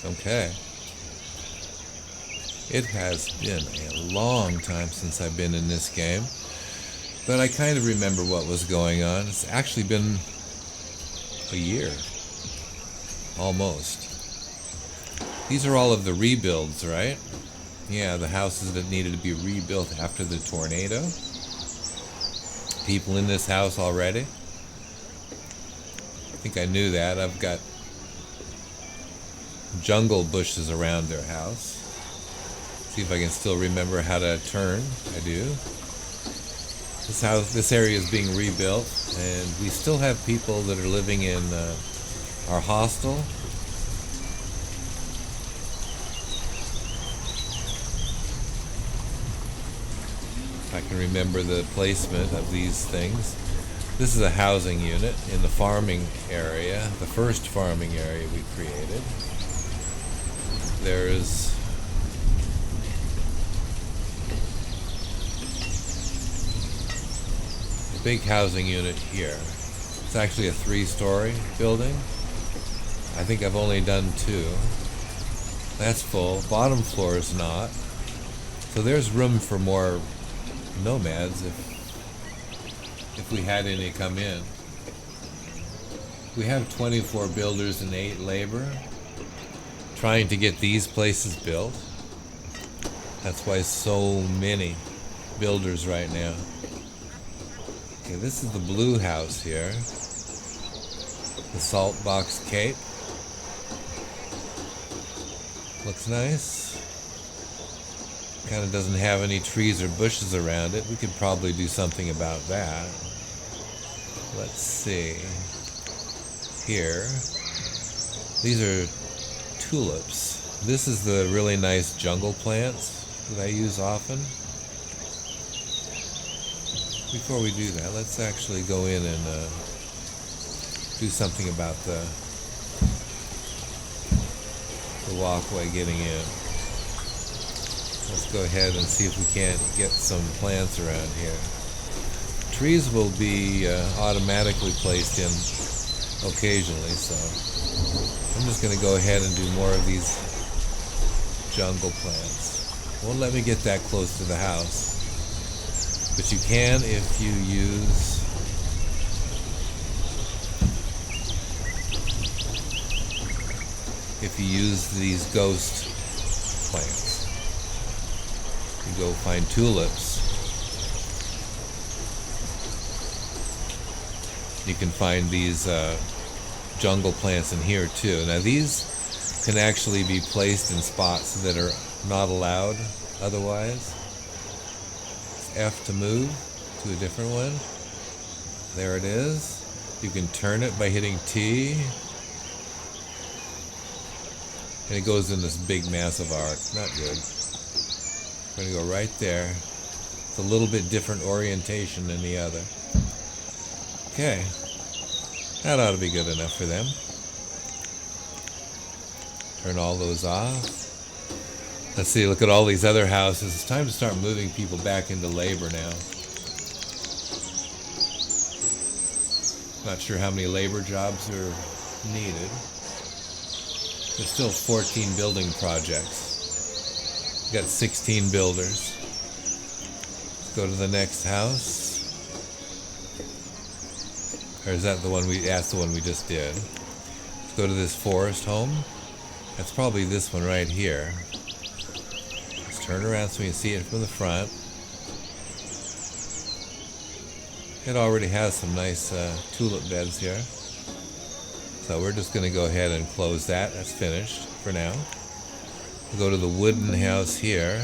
Okay. It has been a long time since I've been in this game, but I kind of remember what was going on. It's actually been a year, almost. These are all of the rebuilds, right? Yeah, the houses that needed to be rebuilt after the tornado. People in this house already. I think I knew that. I've got jungle bushes around their house. See if I can still remember how to turn. I do. This area is being rebuilt, and we still have people that are living in our hostel. I can remember the placement of these things. This is a housing unit in the farming area, the first farming area we created. There's a big housing unit here. It's actually a 3-story building. I think I've only done 2. That's full. Bottom floor is not. So there's room for more nomads if we had any come in. We have 24 builders and 8 labor trying to get these places built. That's why so many builders right now. Okay, this is the blue house here. The Salt Box Cape. Looks nice. Kind of doesn't have any trees or bushes around it. We could probably do something about that. Let's see. Here. These are tulips. This is the really nice jungle plants that I use often. Before we do that, let's actually go in and do something about the walkway getting in. Let's go ahead and see if we can't get some plants around here. Trees will be automatically placed in occasionally, so I'm just going to go ahead and do more of these jungle plants. Won't let me get that close to the house, but you can if you use these ghost plants. You go find tulips. You can find these jungle plants in here too. Now these can actually be placed in spots that are not allowed otherwise. It's F to move to a different one. There it is. You can turn it by hitting T. And it goes in this big massive arc. Not good. We're going to go right there. It's a little bit different orientation than the other. Okay. That ought to be good enough for them. Turn all those off. Let's see, look at all these other houses. It's time to start moving people back into labor now. Not sure how many labor jobs are needed. There's still 14 building projects. We've got 16 builders. Let's go to the next house. Or is that the one that's the one we just did. Let's go to this forest home. That's probably this one right here. Let's turn around so we can see it from the front. It already has some nice tulip beds here. So we're just going to go ahead and close that. That's finished for now. We'll go to the wooden house here.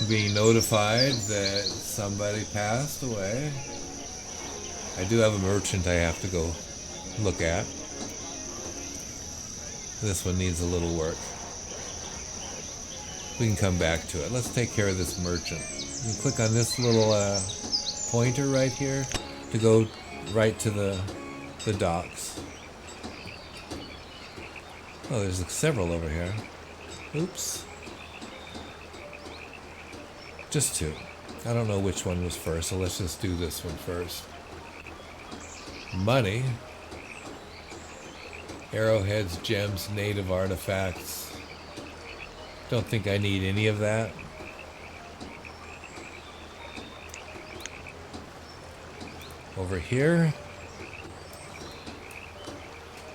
Being notified that somebody passed away. I do have a merchant I have to go look at. This one needs a little work. We can come back to it. Let's take care of this merchant. You can click on this little pointer right here to go right to the docks. Oh, there's several over here. Oops. Just 2. I don't know which one was first, so let's just do this one first. Money. Arrowheads, gems, native artifacts. Don't think I need any of that. Over here.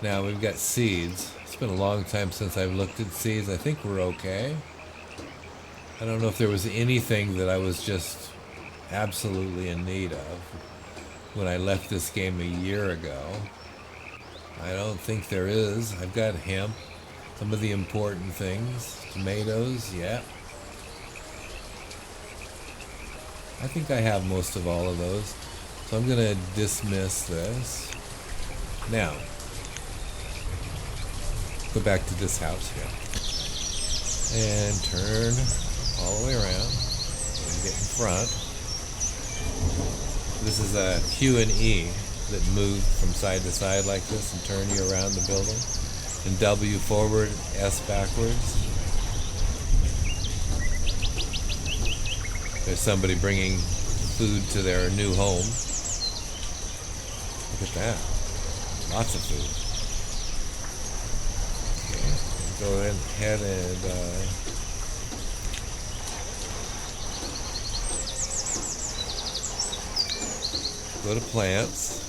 Now we've got seeds. It's been a long time since I've looked at seeds. I think we're okay. I don't know if there was anything that I was just absolutely in need of when I left this game a year ago. I don't think there is. I've got hemp, some of the important things. Tomatoes, yeah. I think I have most of all of those. So I'm going to dismiss this. Now, go back to this house here. And turn all the way around. And get in front. This is a Q and E that move from side to side like this and turn you around the building. And W forward, S backwards. There's somebody bringing food to their new home. Look at that. Lots of food. Okay. Go ahead and go to plants.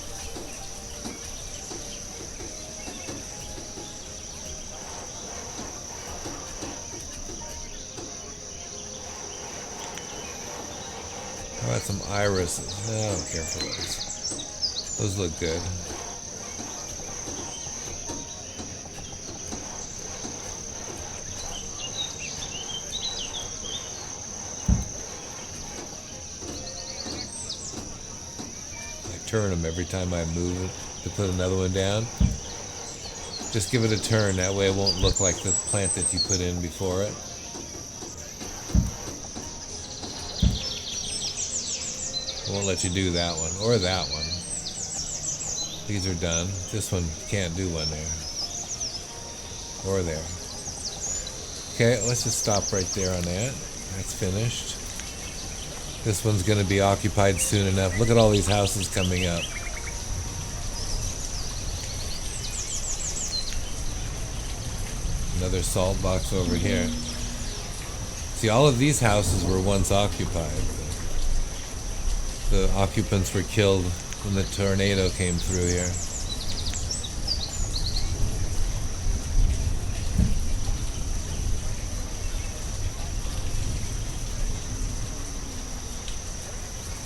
How about some irises? No, I don't care for those. Those look good. I turn them every time I move it to put another one down. Just give it a turn, that way it won't look like the plant that you put in before it. I won't let you do that one, or that one. These are done. This one, can't do one there. Or there. Okay, let's just stop right there on that. That's finished. This one's going to be occupied soon enough. Look at all these houses coming up. Another salt box over here. See, all of these houses were once occupied. The occupants were killed when the tornado came through here.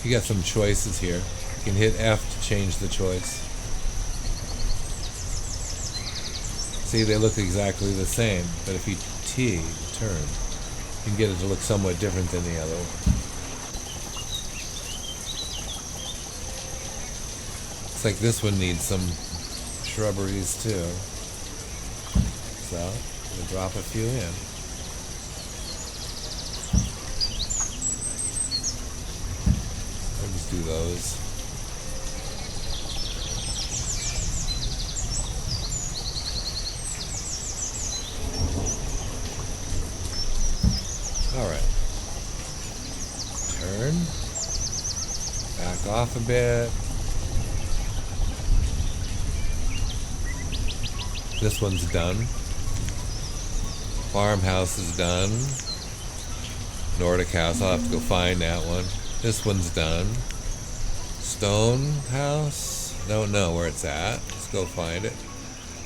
You got some choices here. You can hit F to change the choice. See, they look exactly the same, but if you T, turn, you can get it to look somewhat different than the other one. Like this one needs some shrubberies too. So, we'll drop a few in. I'll just do those. Alright. Turn. Back off a bit. This one's done. Farmhouse is done. Nordic house, I'll have to go find that one. This one's done. Stone house, don't know where it's at. Let's go find it.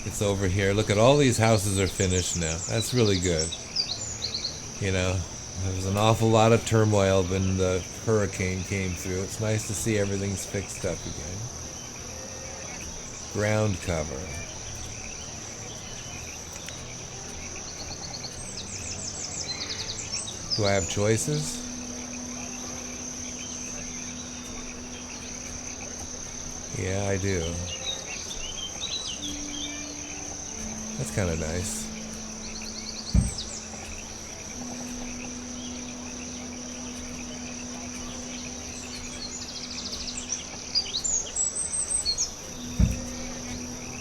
It's over here. Look at all these houses are finished now. That's really good. You know, there was an awful lot of turmoil when the hurricane came through. It's nice to see everything's fixed up again. Ground cover. Do I have choices? Yeah, I do. That's kind of nice.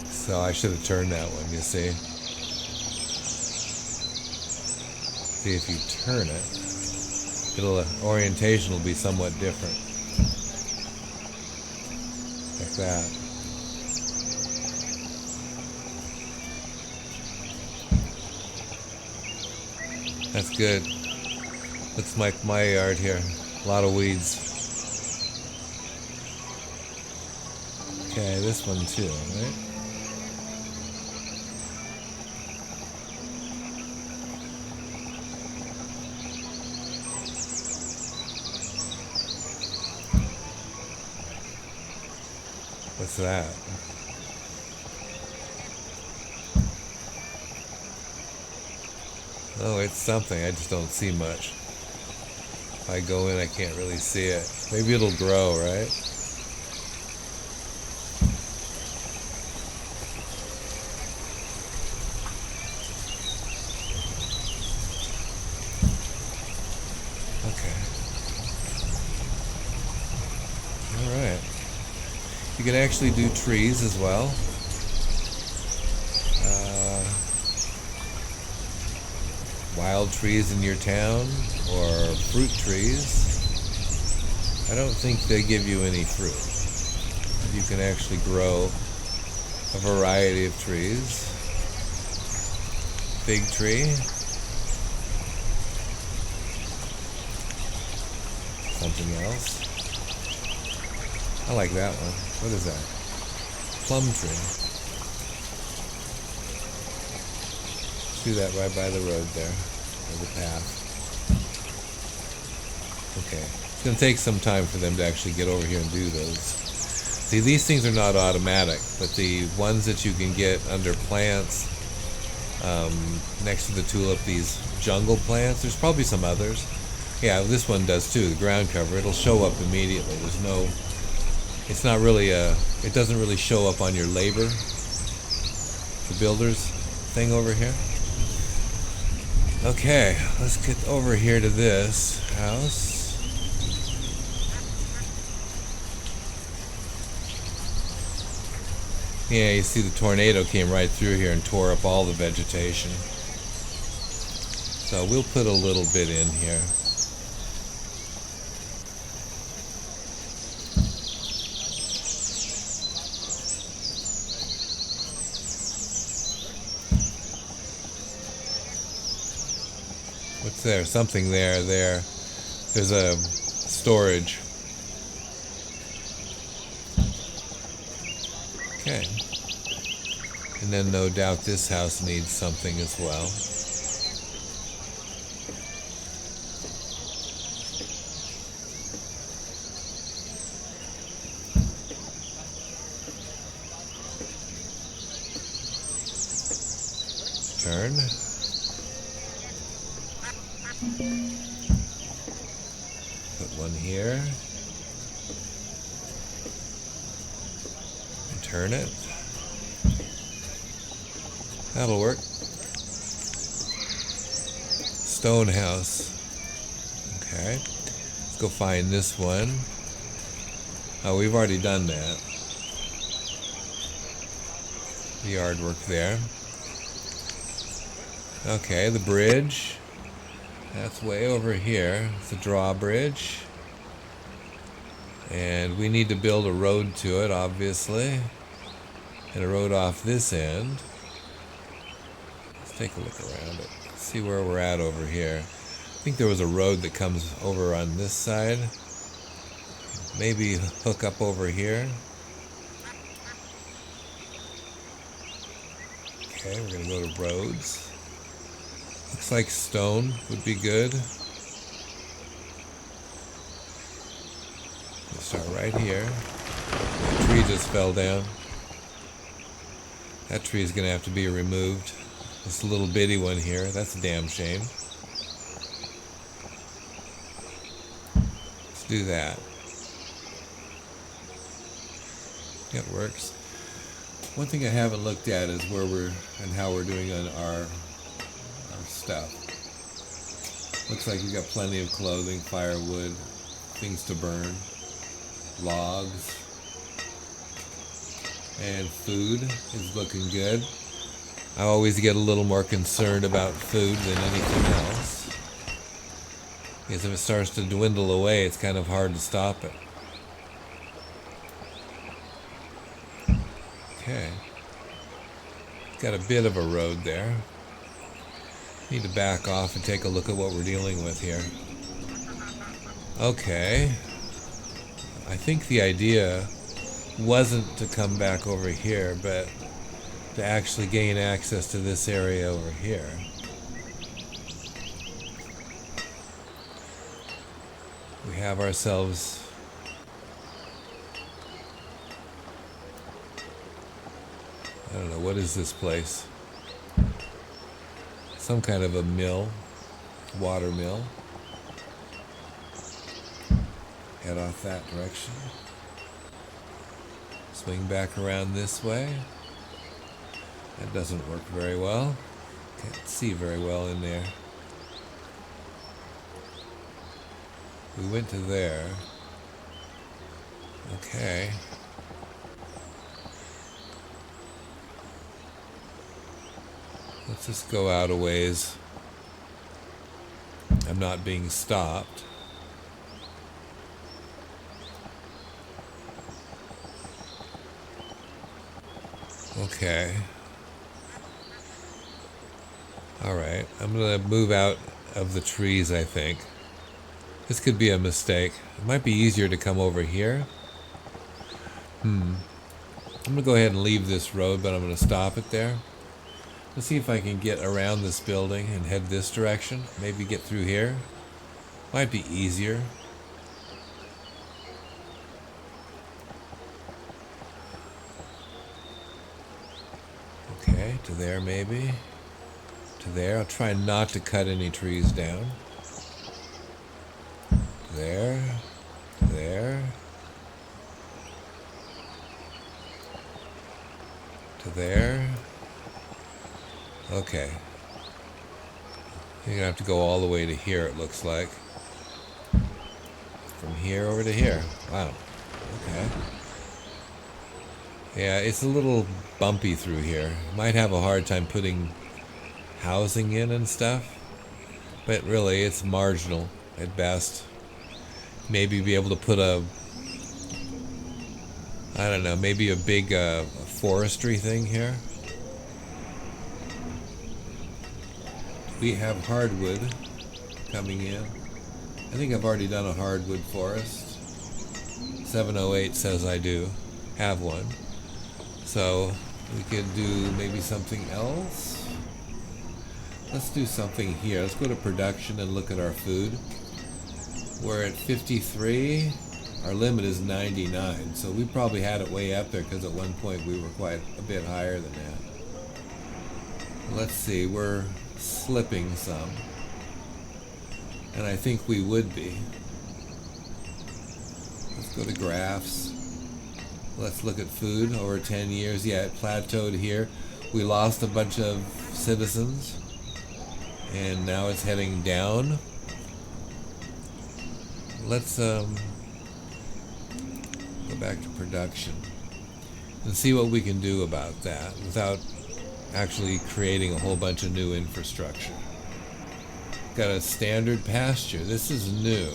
So I should have turned that one, you see? See, if you turn it, orientation will be somewhat different. Like that. That's good. Looks like my yard here. A lot of weeds. Okay, this one too, right? What's that? Oh, it's something. I just don't see much. If I go in, I can't really see it. Maybe it'll grow, right? Okay. All right. You can actually do trees as well. Wild trees in your town or fruit trees. I don't think they give you any fruit. You can actually grow a variety of trees. Fig tree. Something else. I like that one. What is that? Plum tree. Do that right by the road there, or the path. Okay, it's going to take some time for them to actually get over here and do those. See, these things are not automatic, but the ones that you can get under plants, next to the tulip, these jungle plants, there's probably some others. Yeah, this one does too, the ground cover. It'll show up immediately. There's no, it's not really it doesn't really show up on your labor, the builder's thing over here. Okay, let's get over here to this house. Yeah, you see the tornado came right through here and tore up all the vegetation. So we'll put a little bit in here. What's there? Something there. There's a storage. Okay. And then no doubt this house needs something as well. Turn. Put one here. And turn it. That'll work. Stone house. Okay. Let's go find this one. Oh, we've already done that. The yard work there. Okay, the bridge. That's way over here. It's a drawbridge. And we need to build a road to it, obviously. And a road off this end. Let's take a look around it. See where we're at over here. I think there was a road that comes over on this side. Maybe hook up over here. Okay, we're going to go to roads. Looks like stone would be good. We'll start right here. The tree just fell down. That tree is going to have to be removed. This little bitty one here, that's a damn shame. Let's do that. That works. One thing I haven't looked at is where we're and how we're doing on our stuff. Looks like we got plenty of clothing, firewood, things to burn, logs, and food is looking good. I always get a little more concerned about food than anything else, because if it starts to dwindle away, it's kind of hard to stop it. Okay. Got a bit of a road there. Need to back off and take a look at what we're dealing with here. Okay. I think the idea wasn't to come back over here, but to actually gain access to this area over here. We have ourselves I don't know, what is this place? Some kind of a mill, water mill. Head off that direction. Swing back around this way. That doesn't work very well. Can't see very well in there. We went to there. Okay. Let's just go out a ways. I'm not being stopped. Okay. Alright, I'm gonna move out of the trees, I think. This could be a mistake. It might be easier to come over here. I'm gonna go ahead and leave this road, but I'm gonna stop it there. Let's see if I can get around this building and head this direction. Maybe get through here. Might be easier. Okay, to there maybe. To there. I'll try not to cut any trees down. There. There. To there. Okay. You're gonna have to go all the way to here, it looks like. From here over to here. Wow. Okay. Yeah, it's a little bumpy through here. Might have a hard time putting housing in and stuff. But really, it's marginal at best. Maybe be able to put a... I don't know, maybe a big forestry thing here. We have hardwood coming in. I think I've already done a hardwood forest. 708 says I do have one. So we could do maybe something else. Let's do something here. Let's go to production and look at our food. We're at 53. Our limit is 99. So we probably had it way up there because at one point we were quite a bit higher than that. Let's see. We're slipping some, and I think we would be. Let's go to graphs. Let's look at food over 10 years. Yeah, it plateaued here. We lost a bunch of citizens, and now it's heading down. Let's go back to production and see what we can do about that without actually creating a whole bunch of new infrastructure. Got a standard pasture. This is new.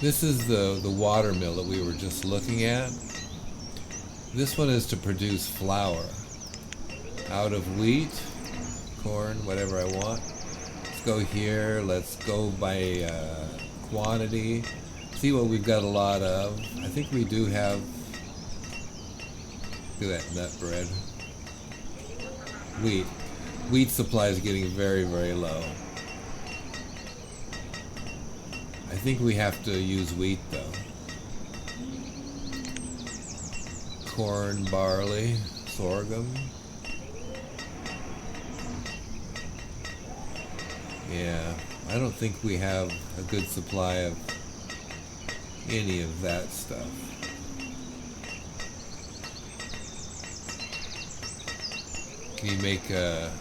This is the water mill that we were just looking at. This one is to produce flour out of wheat, corn, whatever I want. Let's go here. Let's go by quantity. See what we've got a lot of. I think we do have... Look at that nut bread. Wheat. Wheat supply is getting very, very low. I think we have to use wheat though. Corn, barley, sorghum. Yeah, I don't think we have a good supply of any of that stuff. Can you make out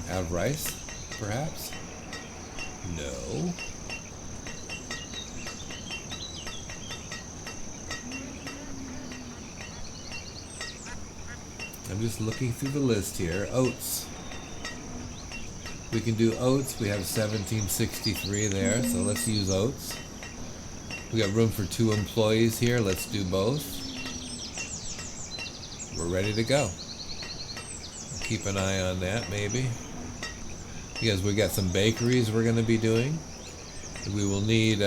of rice, perhaps? No. I'm just looking through the list here. Oats. We can do oats. We have 1763 there, so let's use oats. We got room for 2 employees here. Let's do both. We're ready to go. Keep an eye on that, maybe. because we got some bakeries we're going to be doing. We will need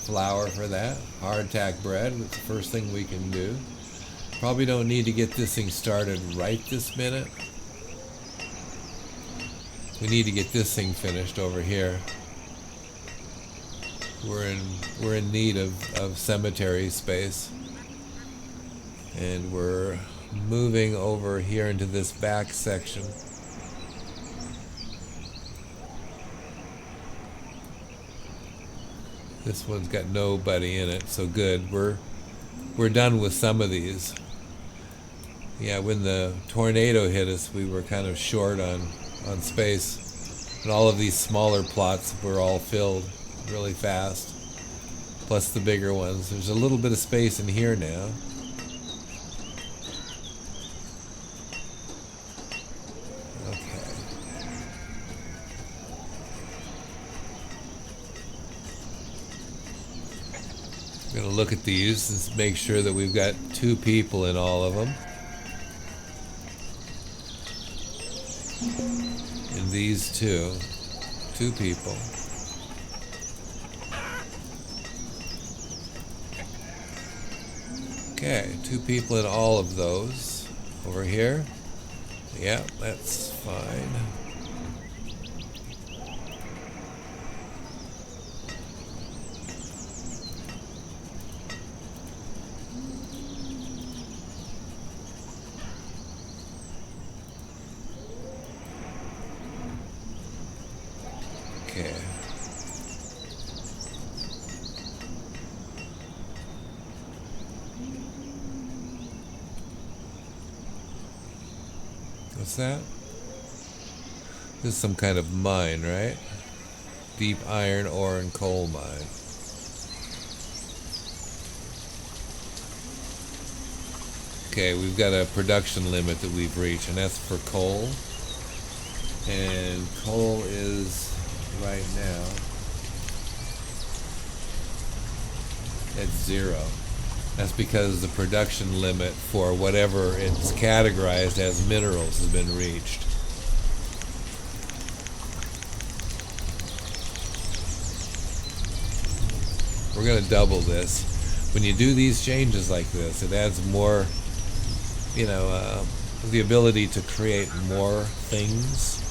flour for that. Hardtack bread, that's the first thing we can do. Probably don't need to get this thing started right this minute. We need to get this thing finished over here. We're in need of cemetery space. And we're moving over here into this back section. This one's got nobody in it, so good. We're done with some of these. Yeah, when the tornado hit us, we were kind of short on space. And all of these smaller plots were all filled really fast. Plus the bigger ones. There's a little bit of space in here now. I'm going to look at these and make sure that we've got 2 people in all of them. And these 2 people. Okay, 2 people in all of those. Over here. Yeah, that's fine. Okay. What's that? This is some kind of mine, right? Deep iron ore and coal mine. Okay, we've got a production limit that we've reached, and that's for coal. And coal is right now at 0. That's because the production limit for whatever it's categorized as minerals has been reached. We're going to double this. When you do these changes like this, it adds more, the ability to create more things.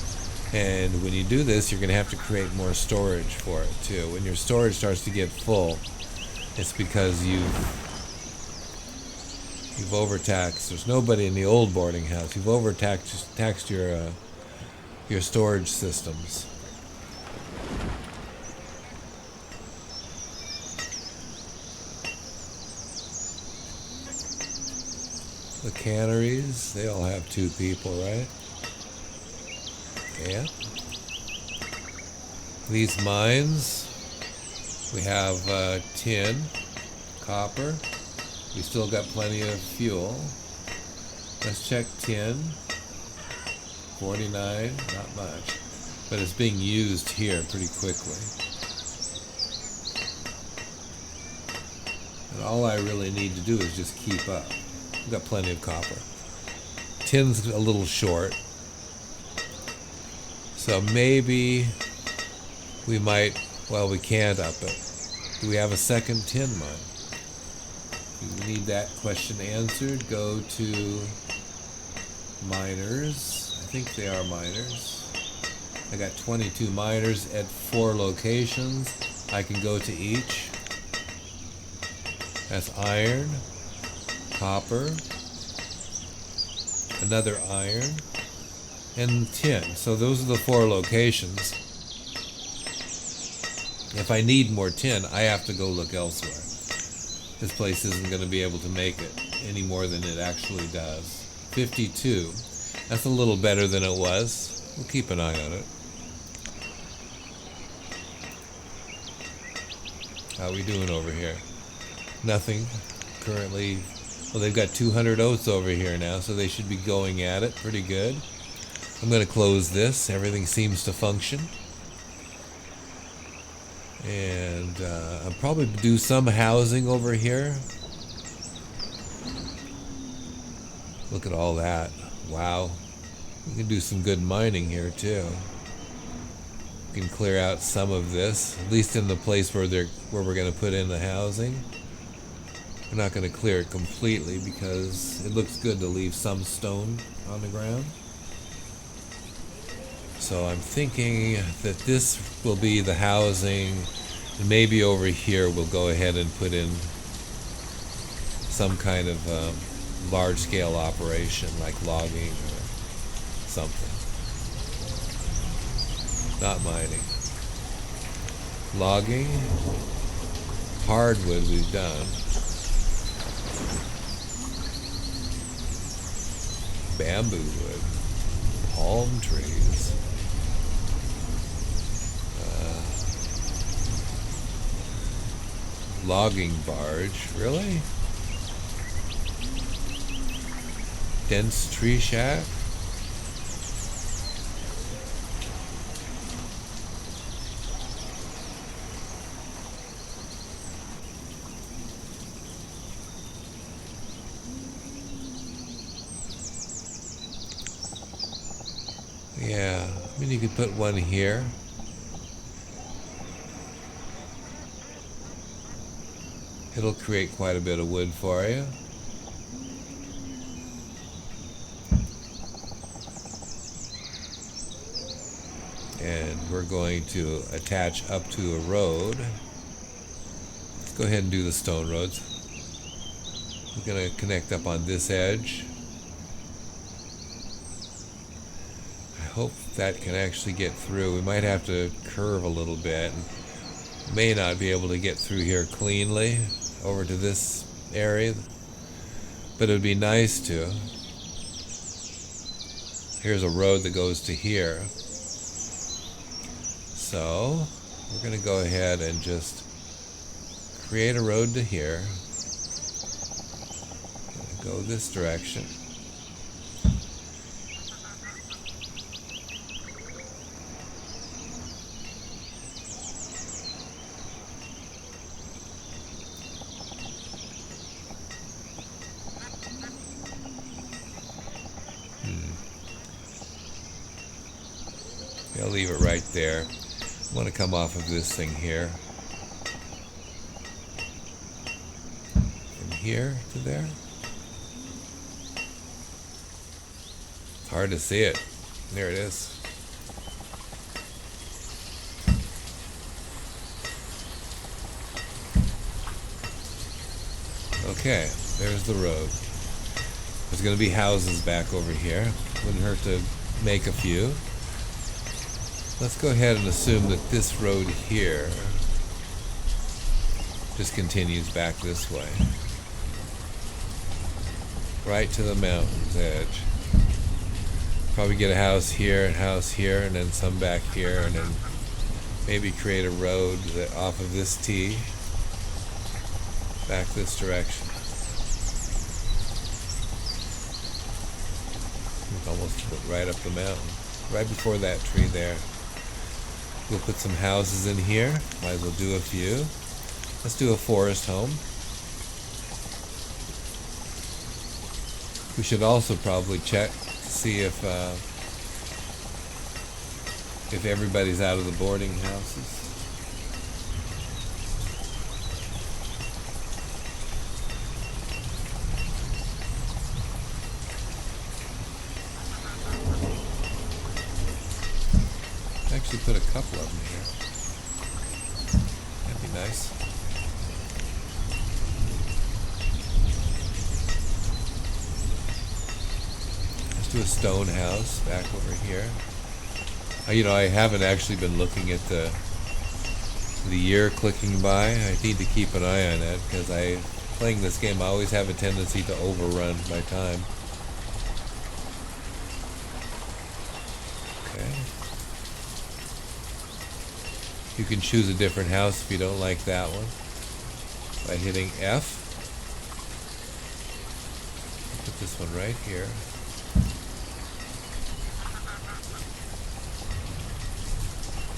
And when you do this, you're going to have to create more storage for it too. When your storage starts to get full, it's because you've overtaxed. There's nobody in the old boarding house. You've overtaxed your storage systems. The canneries, they all have 2 people, right? Yeah. These mines, we have tin, copper. We still got plenty of fuel. Let's check tin. 49, not much. But it's being used here pretty quickly. And all I really need to do is just keep up. We've got plenty of copper. Tin's a little short. So maybe we might, we can't up it. Do we have a second tin mine? We need that question answered. Go to miners. I think they are miners. I got 22 miners at 4 locations. I can go to each. That's iron, copper, another iron, and tin. So those are the 4 locations. If I need more tin, I have to go look elsewhere. This place isn't going to be able to make it any more than it actually does. 52. That's a little better than it was. We'll keep an eye on it. How are we doing over here? Nothing. Currently, they've got 200 oats over here now, so they should be going at it pretty good. I'm going to close this. Everything seems to function. And I'll probably do some housing over here. Look at all that. Wow. We can do some good mining here too. can clear out some of this, at least in the place where we're going to put in the housing. We're not going to clear it completely because it looks good to leave some stone on the ground. So I'm thinking that this will be the housing, and maybe over here we'll go ahead and put in some kind of large-scale operation like logging or something. Not mining. Logging, hardwood we've done. Bamboo wood, palm trees. Logging barge, really? Dense tree shack? Yeah, I mean you could put one here. It'll create quite a bit of wood for you. And we're going to attach up to a road. Let's go ahead and do the stone roads. We're going to connect up on this edge. I hope that can actually get through. We might have to curve a little bit. May not be able to get through here cleanly over to this area, but it would be nice to. Here's a road that goes to here. So we're going to go ahead and just create a road to here. Go this direction. I'll leave it right there. I want to come off of this thing here. From here to there. It's hard to see it. There it is. Okay, there's the road. There's going to be houses back over here. Wouldn't hurt to make a few. Let's go ahead and assume that this road here just continues back this way. Right to the mountain's edge. Probably get a house here, and then some back here, and then maybe create a road that off of this T back this direction. Almost right up the mountain. Right before that tree there. We'll put some houses in here. Might as well do a few. Let's do a forest home. We should also probably check to see if everybody's out of the boarding houses. Actually put a couple of them here. That'd be nice. Let's do a stone house back over here. I haven't actually been looking at the year clicking by. I need to keep an eye on that because playing this game, I always have a tendency to overrun my time. Okay. You can choose a different house if you don't like that one by hitting F. Put this one right here.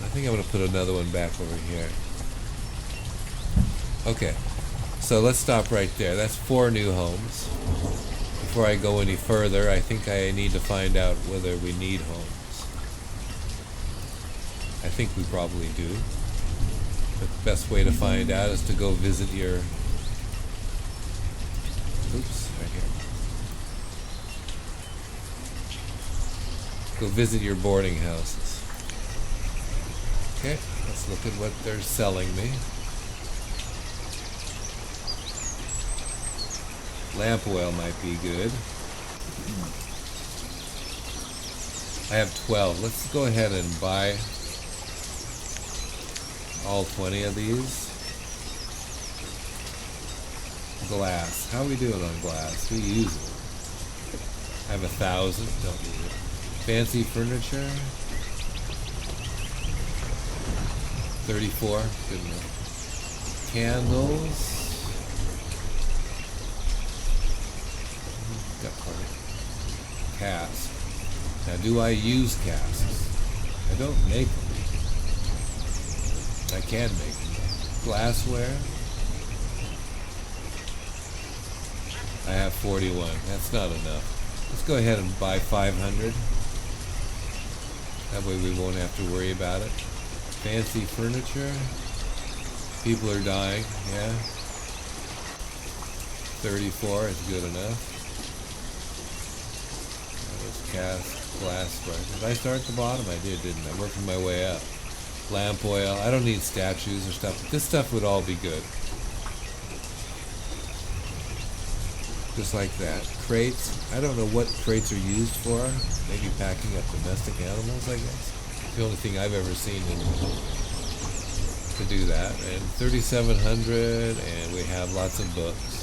I think I'm going to put another one back over here. Okay, so let's stop right there. That's 4 new homes. Before I go any further, I think I need to find out whether we need homes. I think we probably do. But the best way to find out is to go visit your... Oops, right here. Go visit your boarding houses. Okay, let's look at what they're selling me. Lamp oil might be good. I have 12. Let's go ahead and buy all 20 of these. Glass. How are we doing on glass? We use it. I have 1,000. Don't need it. Fancy furniture. 34. Good enough. Candles. Got plenty. Cask. Now, do I use casks? I don't make them. I can make them. Glassware. I have 41. That's not enough. Let's go ahead and buy 500. That way we won't have to worry about it. Fancy furniture. People are dying. Yeah. 34 is good enough. Cast, glass, right. Did I start at the bottom? I did, didn't I? Working my way up. Lamp oil. I don't need statues or stuff. But this stuff would all be good. Just like that. Crates. I don't know what crates are used for. Maybe packing up domestic animals, I guess. It's the only thing I've ever seen to do that. And 3,700, and we have lots of books.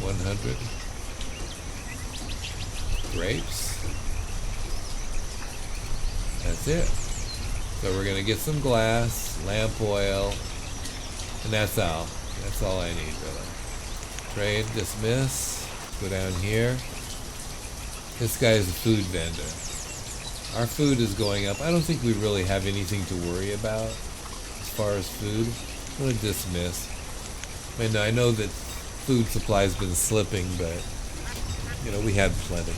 100 grapes. That's it. So we're gonna get some glass, lamp oil, and that's all. That's all I need, really. Trade, dismiss. Go down here. This guy is a food vendor. Our food is going up. I don't think we really have anything to worry about as far as food. I'm gonna dismiss. I mean, I know that food supply's been slipping, but you know, we had plenty.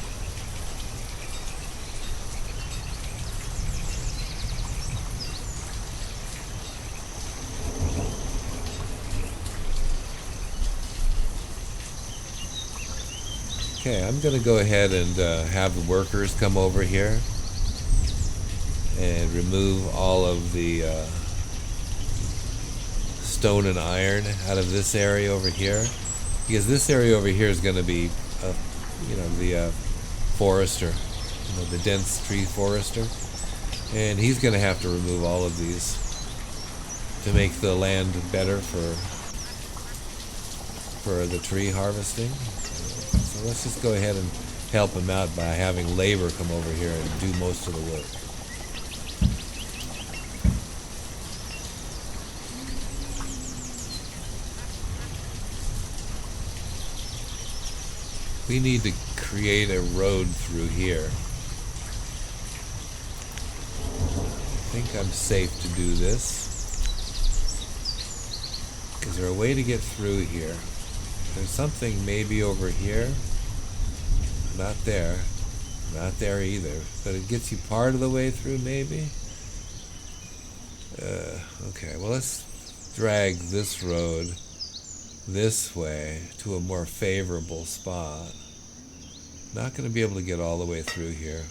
Okay, I'm gonna go ahead and have the workers come over here and remove all of the stone and iron out of this area over here. Because this area over here is going to be, the forester, the dense tree forester. And he's going to have to remove all of these to make the land better for the tree harvesting. So let's just go ahead and help him out by having labor come over here and do most of the work. We need to create a road through here. I think I'm safe to do this. Is there a way to get through here? There's something maybe over here. Not there. Not there either. But it gets you part of the way through, maybe? Okay, well, let's drag this road this way to a more favorable spot. Not going to be able to get all the way through here.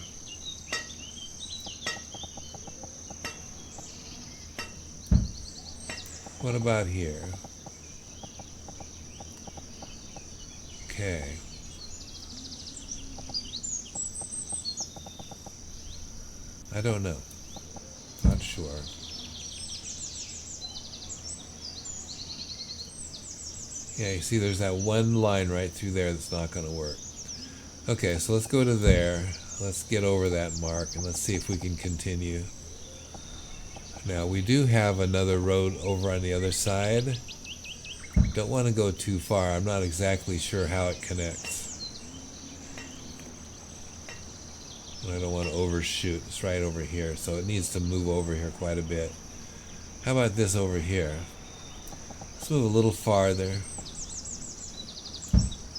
What about here? Okay. I don't know. Not sure. Yeah, you see there's that one line right through there that's not going to work. Okay, so let's go to there. Let's get over that mark and let's see if we can continue. Now, we do have another road over on the other side. Don't want to go too far. I'm not exactly sure how it connects. I don't want to overshoot. It's right over here, so it needs to move over here quite a bit. How about this over here? Let's move a little farther.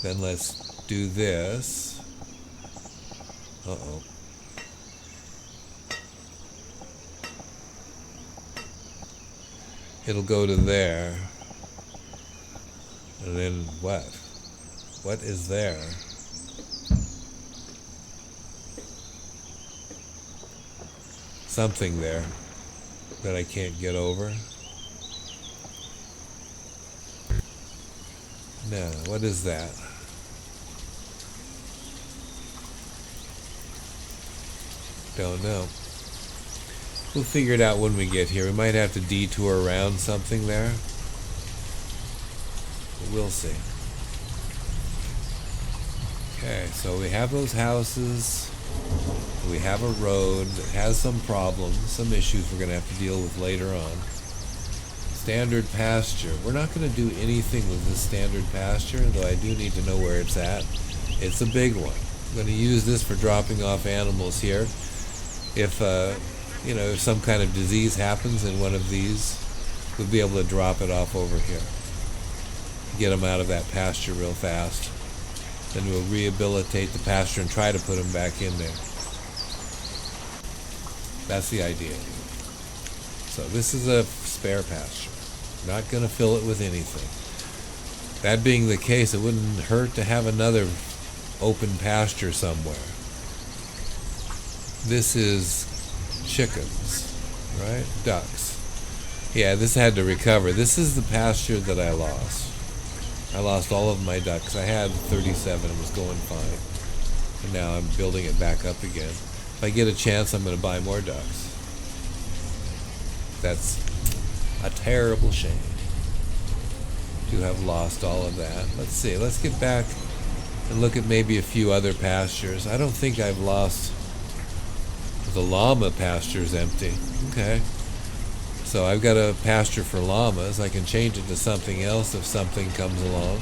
Then let's do this. Uh-oh. It'll go to there. And then what? What is there? Something there that I can't get over. No, what is that? Don't know. We'll figure it out when we get here. We might have to detour around something there. But we'll see. Okay, so we have those houses. We have a road that has some problems, some issues we're going to have to deal with later on. Standard pasture. We're not going to do anything with this standard pasture, though I do need to know where it's at. It's a big one. I'm going to use this for dropping off animals here. If, if some kind of disease happens in one of these, we'll be able to drop it off over here. Get them out of that pasture real fast. Then we'll rehabilitate the pasture and try to put them back in there. That's the idea. So this is a spare pasture. Not going to fill it with anything. That being the case, it wouldn't hurt to have another open pasture somewhere. This is chickens, right? Ducks. Yeah, this had to recover. This is the pasture that I lost. I lost all of my ducks. I had 37 and was going fine. And now I'm building it back up again. If I get a chance, I'm going to buy more ducks. That's a terrible shame to have lost all of that. Let's see. Let's get back and look at maybe a few other pastures. I don't think I've lost... The llama pasture's empty. Okay. So I've got a pasture for llamas. I can change it to something else if something comes along.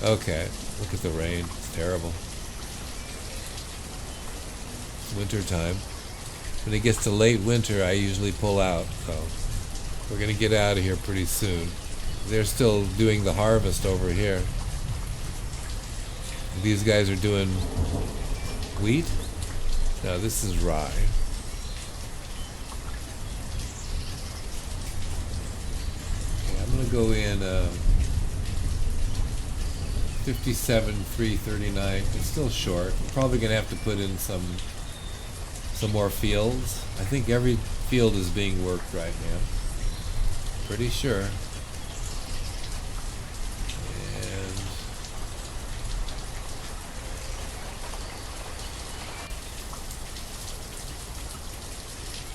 Okay. Look at the rain. It's terrible. It's winter time. When it gets to late winter, I usually pull out. So we're going to get out of here pretty soon. They're still doing the harvest over here. These guys are doing wheat? No, this is rye. Okay, I'm going to go in 57,339. It's still short. I'm probably going to have to put in some more fields. I think every field is being worked right now. Pretty sure. And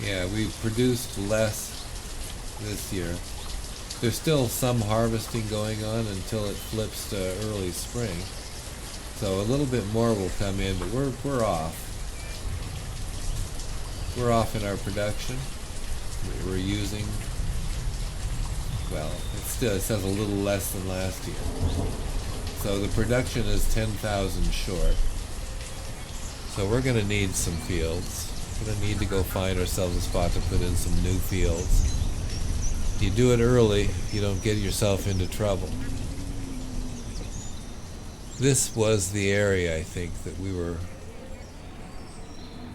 yeah, we produced less this year. There's still some harvesting going on until it flips to early spring. So a little bit more will come in, but we're off. We're off in our production. We're using, well, it says a little less than last year. So the production is 10,000 short. So we're going to need some fields. We're going to need to go find ourselves a spot to put in some new fields. You do it early, you don't get yourself into trouble. This was the area, I think, that we were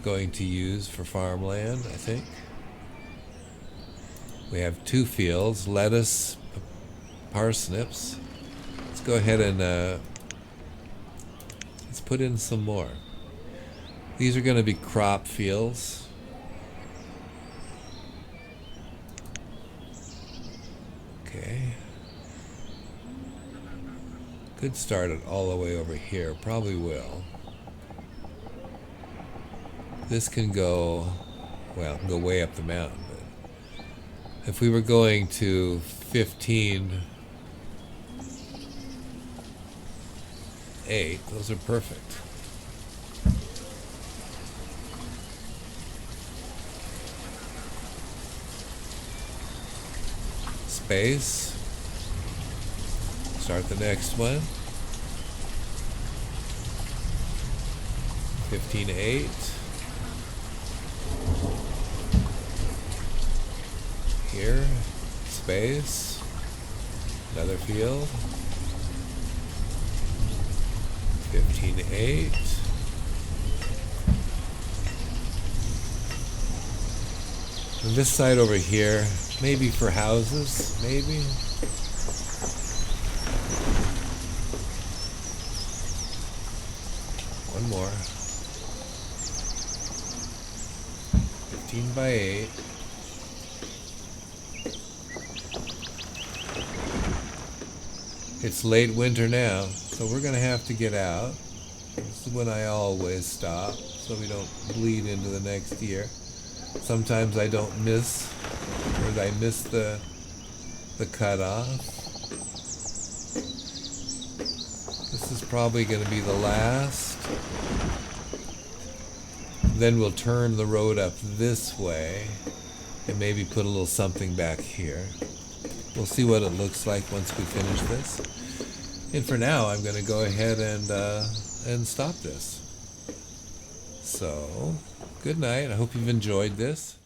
going to use for farmland, I think. We have 2 fields, lettuce, parsnips. Let's go ahead and let's put in some more. These are going to be crop fields. Okay. Could start it all the way over here. Probably will. This can go, well, go way up the mountain. But if we were going to 15.8, those are perfect. Space. Start the next one. 15.8. Here, space, another field, 15.8. And this side over here, maybe for houses, maybe. One more. 15 by 8. It's late winter now, so we're going to have to get out. This is when I always stop, so we don't bleed into the next year. Sometimes I don't miss, or I miss the cutoff. This is probably going to be the last. Then we'll turn the road up this way and maybe put a little something back here. We'll see what it looks like once we finish this. And for now, I'm going to go ahead and stop this. So, good night. I hope you've enjoyed this.